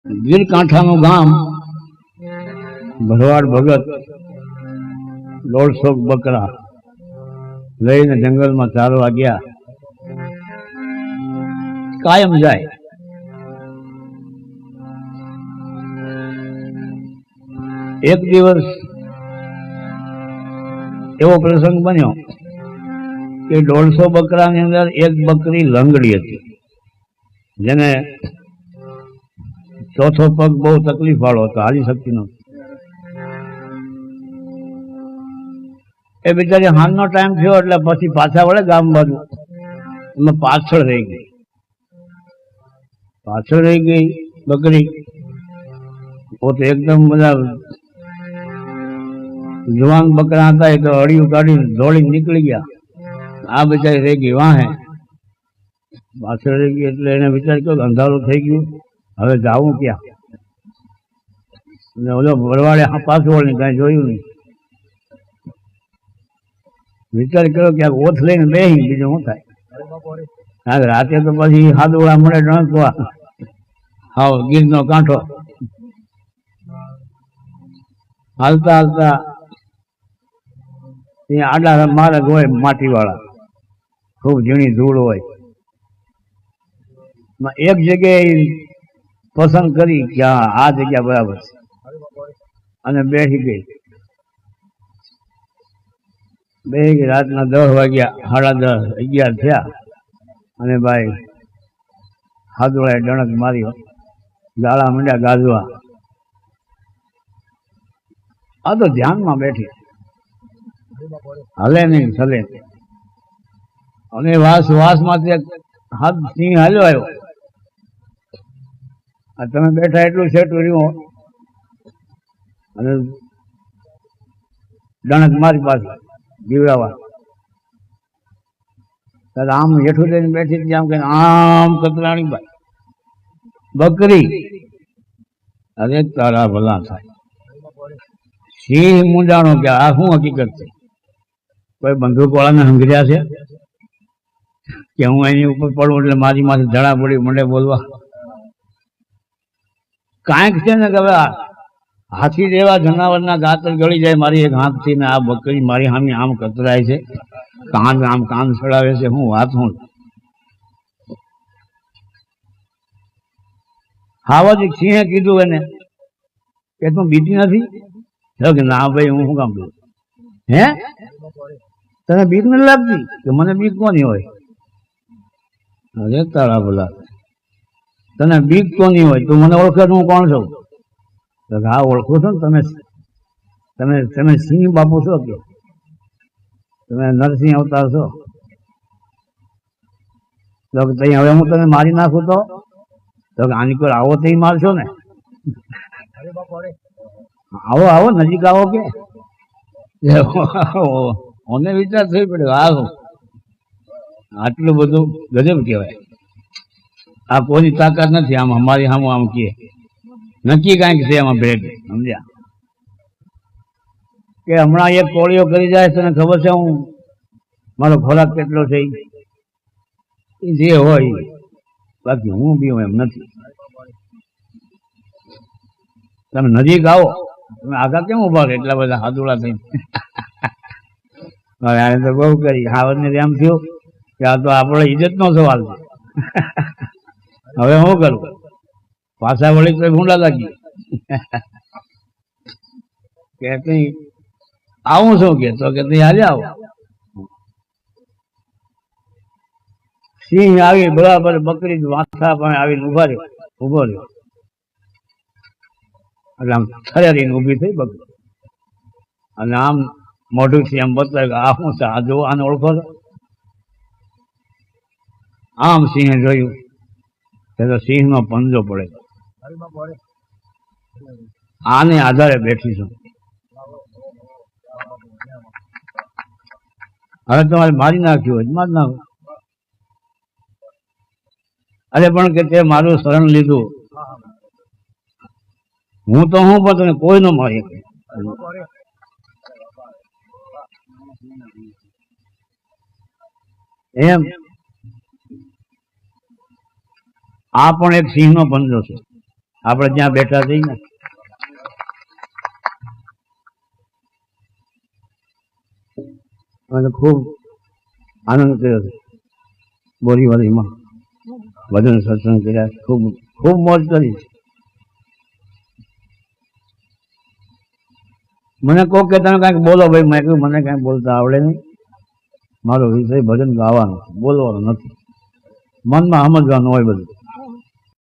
ગીરકાંઠાનું ગામ ભરવાડ ભગત 150 બકરા લઈને જંગલમાં ચાલવા ગયા. કાયમ જાય. એક દિવસ એવો પ્રસંગ બન્યો કે 150 બકરાની અંદર એક બકરી લંગડી હતી, જેને ચોથો પગ બહુ તકલીફ વાળો હતો, હાલી શકતી નહોતી. એ બિચારી હાંજનો ટાઈમ થયો એટલે પછી પાછા વળે ગામ બાજુ. એમાં પાછળ રહી ગઈ બકરી. પોતે એકદમ બધા જવાન બકરા હતા, એ તો અડિયું કાઢીને દોડી નીકળી ગયા. આ બિચારી રહી ગઈ વાહે, પાછળ રહી ગઈ. એટલે એને વિચાર કર્યો અંધારું થઈ ગયું, હવે જાવું ક્યાં? ઓલો ભરવાડે પાછું વળીને કાંઈ જોયું નહીં. વિચાર કર્યો ક્યાંક ઓથ લઈને બેસી, બીજું શું થાય? કારણ કે રાતે તો પછી હાદોળા મળે ડણકવા. હાવ ગીરનો કાંઠો. હાલતા હાલતા ત્યાં આડા માર્ગ હોય માટી વાળા, ખૂબ ઝીણી ધૂળ હોય. એક જગ્યાએ પસંદ કરી કે આ જગ્યા બરાબર છે, અને બેસી ગઈ. રાતના 10 વાગ્યા, 10:30, 11 થયા, અને ભાઈ હાદોળાએ ડણક માર્યો. ગાળા મંડ્યા ગાજવા. આ તો ધ્યાનમાં બેઠી, હલે નહીં ચલે. અને વાસમાંથી હાથ સિંહ હાલ્યો આવ્યો. તમે બેઠા એટલું છેટું રહ્યું, અને ડણક મારી પાસે બીવડાવા. આમ હેઠું લઈને બેઠી હતી, આમ કે આમ કતરાણી ભાઈ બકરી. અરે તારા ભલા થાય. સિંહ મૂંઝાણો કે આ શું હકીકત છે? કોઈ બંદૂક વાળાને હંગર્યા છે કે હું એની ઉપર પડું એટલે મારી માથે ધડા પડી મંડે બોલવા? કાંઈક છે ને કે હવે હાથી જેવા જનાવરના ગાતર ગળી જાય મારી એક હાથથી, ને આ બકરી મારી સામે આમ કતરાય છે, કાન સડાવે છે. હું વાત હું હાવાજી સિંહે કીધું એને કે તું બીતી નથી? કે ના ભાઈ, હું શું કામ કરું? હે, તને બીક નથી લાગતી? કે મને બીક કોની હોય? અરે તારા ભલા, તને બીક કોની હોય? તું મને ઓળખે હું કોણ છું? હા ઓળખો છો ને તમે સિંહ બાપુ છો કે તમે નરસિંહ અવતાર છો? તો હવે હું તને મારી નાખું તો આની કોઈ આવો તો મારશો ને? આવો આવો, નજીક આવો. કે મને વિચાર થઈ પડ્યો, આવો આટલું બધું ગજબ કહેવાય. આ કોઈની તાકાત નથી. આમ અમારી સામે આમ કે નક્કી કાંઈક છે એમાં ભેટ, સમજ્યા? કે હમણાં એક કોળીઓ કરી જાય, તને ખબર છે હું મારો ખોરાક કેટલો છે? જે હોય, બાકી હું બી એમ નથી. તમે નજીક આવો. તમે આગળ કેમ ઉભા રહે એટલા બધા હાદોળા થઈને? હવે આને તો બહુ કરી. હાવજને એમ થયું કે આ તો આપણે ઇજ્જતનો સવાલ છે. હવે શું કરું? પાછા વળી તો ભૂંડા લાગી કે કઈ આવું છું કે તો કે ત્યાં હાલે આવો. સિંહ આવી બરાબર બકરી માથા પણ આવીને ઉભો રહ્યો. એટલે આમ થરેરીને ઊભી થઈ બકરી, અને આમ મોઢુંથી આમ બતાવ્યું કે આ શું છે? આ જો આને ઓળખો છો? આમ સિંહે જોયું તો સિંહનો પંજો પડે. આને આધારે બેઠી છું. હવે તમારે મારી નાખ્યું હોય મારી નાખો. અરે પણ કે તે મારું શરણ લીધું, હું તો હું પણ તને કોઈ ન મારી શકે. એમ આ પણ એક સિંહનો પંજો છે. આપણે જ્યાં બેઠા છીએ ને મને ખૂબ આનંદ કર્યો છે બોરીવાલીમાં ભજન સત્સંગ કર્યા ખૂબ ખૂબ મોજ કરી મને કહો કે તમે કાંઈક બોલો ભાઈ મેં કહ્યું મને કાંઈ બોલતા આવડે નહીં મારો વિષય ભજન ગાવાનો બોલવાનો નથી મનમાં સમજવાનું હોય બધું